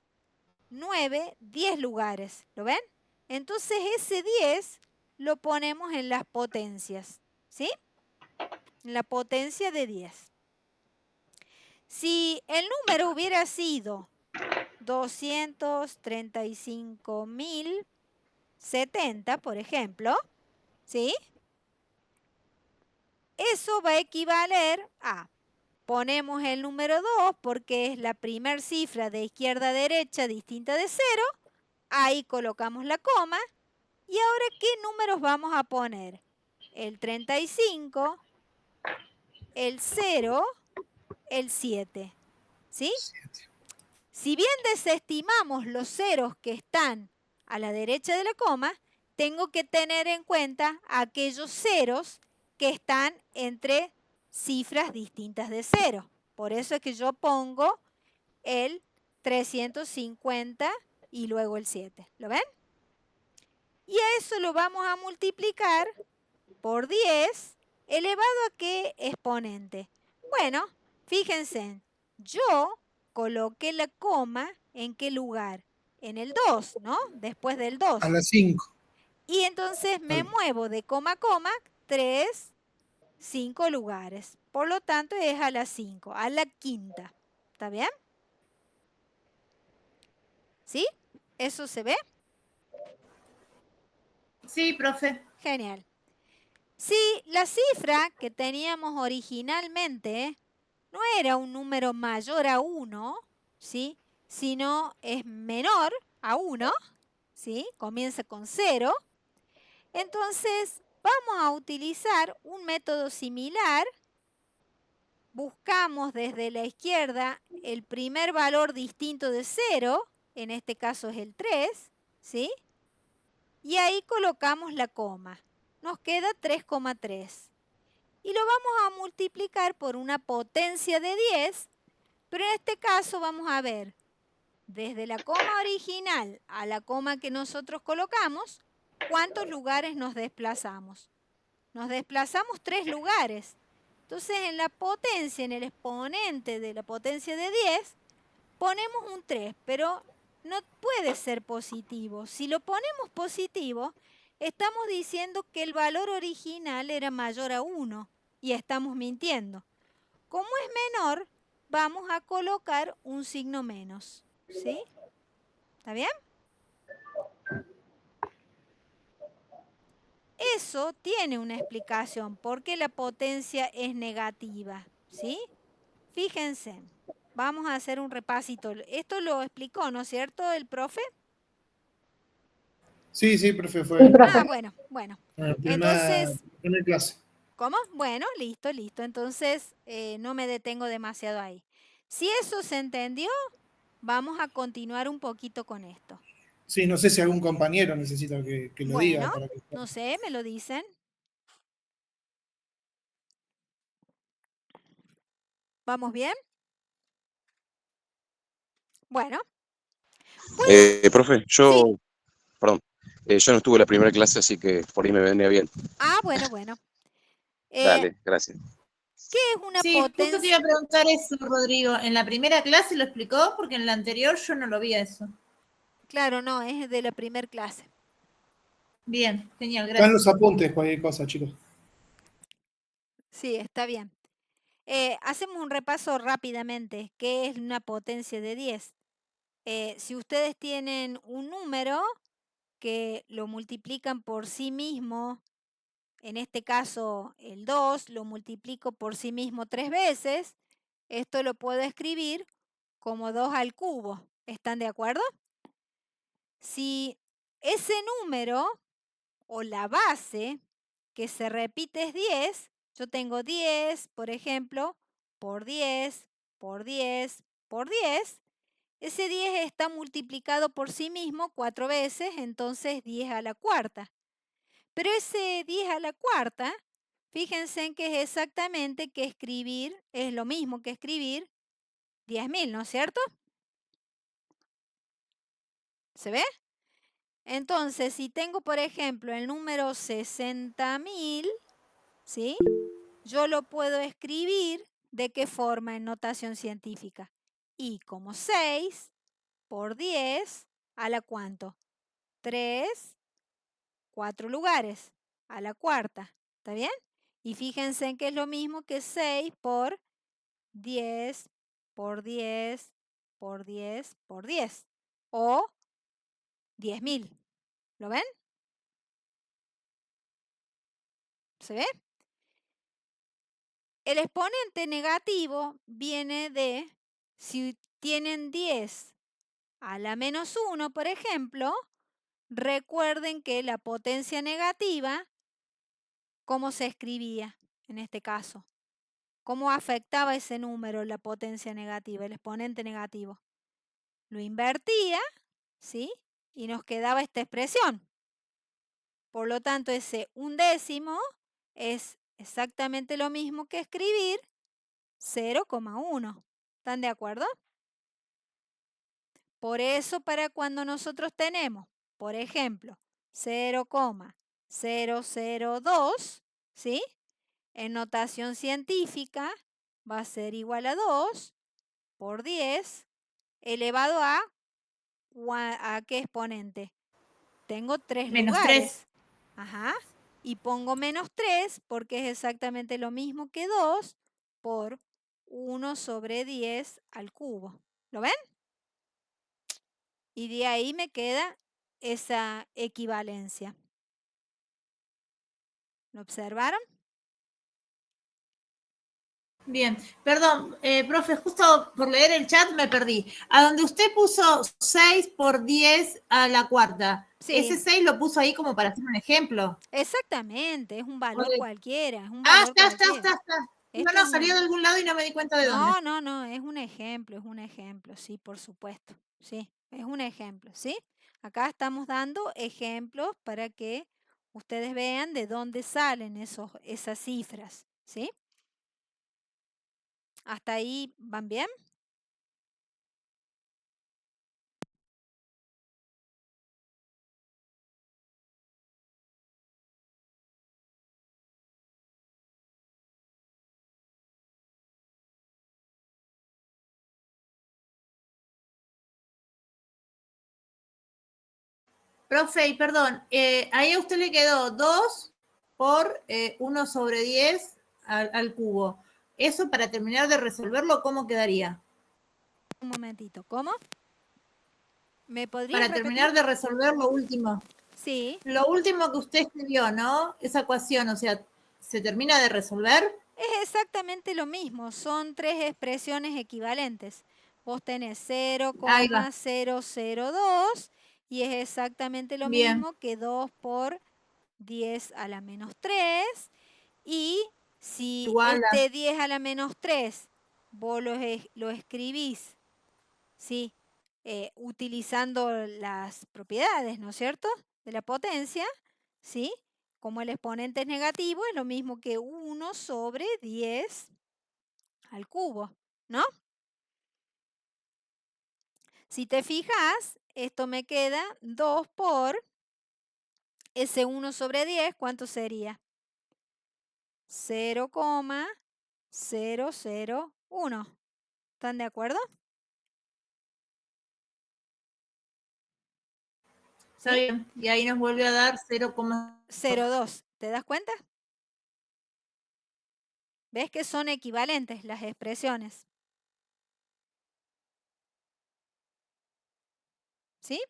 Speaker 1: 9, 10 lugares. ¿Lo ven? Entonces ese 10 lo ponemos en las potencias, ¿sí? En la potencia de 10. Si el número hubiera sido 235.070, por ejemplo, ¿sí? Eso va a equivaler a, ponemos el número 2 porque es la primera cifra de izquierda a derecha distinta de 0, ahí colocamos la coma, y ahora ¿qué números vamos a poner? El 35, el 0, el 7, ¿sí?
Speaker 3: 7.
Speaker 1: Si bien desestimamos los ceros que están a la derecha de la coma, tengo que tener en cuenta aquellos ceros que están entre cifras distintas de 0. Por eso es que yo pongo el 350 y luego el 7. ¿Lo ven? Y a eso lo vamos a multiplicar por 10 elevado a qué exponente. Bueno, fíjense, yo coloqué la coma ¿en qué lugar? En el 2, ¿no? Después del 2.
Speaker 3: A las 5.
Speaker 1: Y entonces me muevo de coma a coma 3, 5 lugares. Por lo tanto es a la 5, a la quinta. ¿Está bien? ¿Sí? ¿Eso se ve?
Speaker 6: Sí, profe.
Speaker 1: Genial. Si la cifra que teníamos originalmente no era un número mayor a 1, ¿sí? Sino es menor a 1, ¿sí? Comienza con 0. Entonces vamos a utilizar un método similar. Buscamos desde la izquierda el primer valor distinto de 0, en este caso es el 3, ¿sí? Y ahí colocamos la coma. Nos queda 3,3. Y lo vamos a multiplicar por una potencia de 10, pero en este caso vamos a ver desde la coma original a la coma que nosotros colocamos, ¿cuántos lugares nos desplazamos? Nos desplazamos 3 lugares. Entonces en la potencia, en el exponente de la potencia de 10, ponemos un 3, pero no puede ser positivo. Si lo ponemos positivo, estamos diciendo que el valor original era mayor a 1 y estamos mintiendo. Como es menor, vamos a colocar un signo menos. ¿Sí? ¿Está bien? Eso tiene una explicación, porque la potencia es negativa. ¿Sí? Fíjense, vamos a hacer un repasito. Esto lo explicó, ¿no es cierto, el profe?
Speaker 3: Sí, sí, profe, fue
Speaker 2: Sí, profe.
Speaker 1: Ah, bueno.
Speaker 3: en
Speaker 1: Entonces,
Speaker 3: primera clase.
Speaker 1: ¿cómo? Bueno, listo. Entonces, no me detengo demasiado ahí. Si eso se entendió, vamos a continuar un poquito con esto.
Speaker 3: Sí, no sé si algún compañero necesita que lo diga.
Speaker 1: Bueno, no sé, me lo dicen. ¿Vamos bien? Bueno.
Speaker 5: Profe,
Speaker 1: Sí.
Speaker 5: perdón, yo no estuve en la primera clase, así que por ahí me venía bien.
Speaker 1: Ah, bueno.
Speaker 5: Dale, gracias.
Speaker 1: ¿Qué es una
Speaker 6: Sí, justo te
Speaker 1: potencia?
Speaker 6: iba a preguntar eso, Rodrigo. ¿En la primera clase lo explicó? Porque en la anterior yo no lo vi eso.
Speaker 1: Claro, no, es de la primera clase.
Speaker 6: Bien, genial,
Speaker 3: Están
Speaker 6: gracias.
Speaker 3: los apuntes, cualquier cosa, chicos.
Speaker 1: Sí, está bien. Hacemos un repaso rápidamente. ¿Qué es una potencia de 10? Si ustedes tienen un número que lo multiplican por sí mismo, en este caso el 2, lo multiplico por sí mismo 3 veces, esto lo puedo escribir como 2 al cubo. ¿Están de acuerdo? Si ese número o la base que se repite es 10, yo tengo 10, por ejemplo, por 10, por 10, por 10. Ese 10 está multiplicado por sí mismo 4 veces, entonces 10 a la cuarta. Pero ese 10 a la cuarta, fíjense en que es exactamente que escribir, es lo mismo que escribir 10.000, ¿no es cierto? ¿Se ve? Entonces, si tengo, por ejemplo, el número 60.000, ¿sí? Yo lo puedo escribir ¿de qué forma en notación científica? Y como 6 por 10 a la ¿cuánto? 3, 4 lugares a la cuarta. ¿Está bien? Y fíjense en que es lo mismo que 6 por 10 por 10 por 10 por 10. O 10.000. ¿Lo ven? ¿Se ve? El exponente negativo viene de, si tienen 10 a la menos 1, por ejemplo, recuerden que la potencia negativa, ¿cómo se escribía en este caso? ¿Cómo afectaba ese número la potencia negativa, el exponente negativo? Lo invertía, ¿sí? Y nos quedaba esta expresión. Por lo tanto, ese 1/10 es exactamente lo mismo que escribir 0,1. ¿Están de acuerdo? Por eso, para cuando nosotros tenemos, por ejemplo, 0,002, ¿sí? En notación científica va a ser igual a 2 por 10 elevado a ¿qué exponente? Tengo 3
Speaker 6: Menos
Speaker 1: lugares. Ajá. Y pongo menos 3 porque es exactamente lo mismo que 2 por 1 sobre 10 al cubo. ¿Lo ven? Y de ahí me queda esa equivalencia. ¿Lo observaron?
Speaker 6: Bien, perdón, profe, justo por leer el chat me perdí. A donde usted puso 6 por 10 a la cuarta,
Speaker 1: Sí.
Speaker 6: ese 6 lo puso ahí como para hacer un ejemplo.
Speaker 1: Exactamente, es un valor
Speaker 6: Oye.
Speaker 1: cualquiera, es un
Speaker 6: Ah,
Speaker 1: valor cualquiera.
Speaker 6: está.
Speaker 1: Esto
Speaker 6: No,
Speaker 1: es
Speaker 6: salió de algún lado y no me di cuenta de dónde.
Speaker 1: No, es un ejemplo, sí, por supuesto, sí, es un ejemplo, ¿sí? Acá estamos dando ejemplos para que ustedes vean de dónde salen esas cifras, ¿sí? ¿Hasta ahí van bien?
Speaker 6: Profe, y perdón, ahí a usted le quedó 2 por 1 sobre 10 al cubo. Eso para terminar de resolverlo, ¿cómo quedaría?
Speaker 1: Un momentito, ¿cómo? ¿Me podrías
Speaker 6: Para
Speaker 1: repetir?
Speaker 6: terminar de resolver lo último.
Speaker 1: Sí.
Speaker 6: Lo último que usted escribió, ¿no? Esa ecuación, o sea, ¿se termina de resolver?
Speaker 1: Es exactamente lo mismo, son 3 expresiones equivalentes. Vos tenés
Speaker 6: Ahí va.
Speaker 1: 0,002 y es exactamente lo
Speaker 6: Bien.
Speaker 1: mismo que 2 por 10 a la menos 3. Y si
Speaker 6: Igual a...
Speaker 1: este 10 a la menos 3 vos lo escribís, ¿sí? Utilizando las propiedades, ¿no es cierto? De la potencia, ¿sí? Como el exponente es negativo, es lo mismo que 1 sobre 10 al cubo, ¿no? Si te fijas, esto me queda 2 por ese 1 sobre 10, ¿cuánto sería? 0,001. ¿Están de acuerdo?
Speaker 6: Está
Speaker 1: ¿Sí?
Speaker 6: bien. Y ahí nos vuelve a dar
Speaker 1: 0,2. ¿Te das cuenta? ¿Ves que son equivalentes las expresiones? ¿Sí?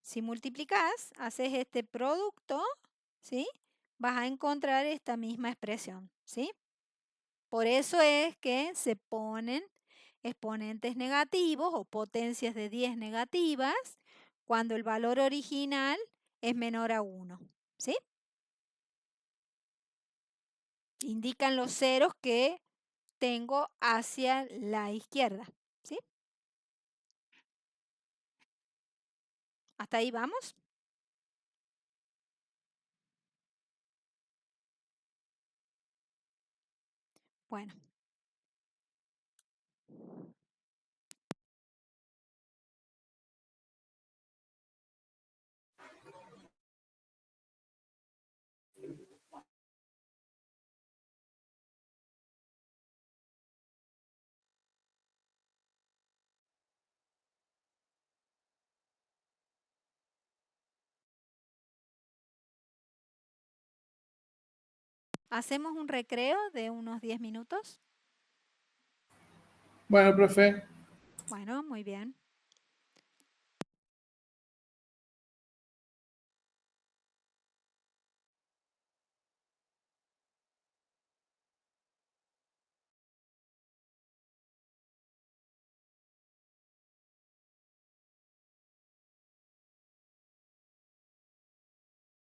Speaker 1: Si multiplicas, haces este producto, ¿sí? Vas a encontrar esta misma expresión, ¿sí? Por eso es que se ponen exponentes negativos o potencias de 10 negativas cuando el valor original es menor a 1, ¿sí? Indican los ceros que tengo hacia la izquierda, ¿sí? ¿Hasta ahí vamos? Bueno. ¿Hacemos un recreo de unos 10 minutos?
Speaker 3: Bueno, profe.
Speaker 1: Bueno, muy bien.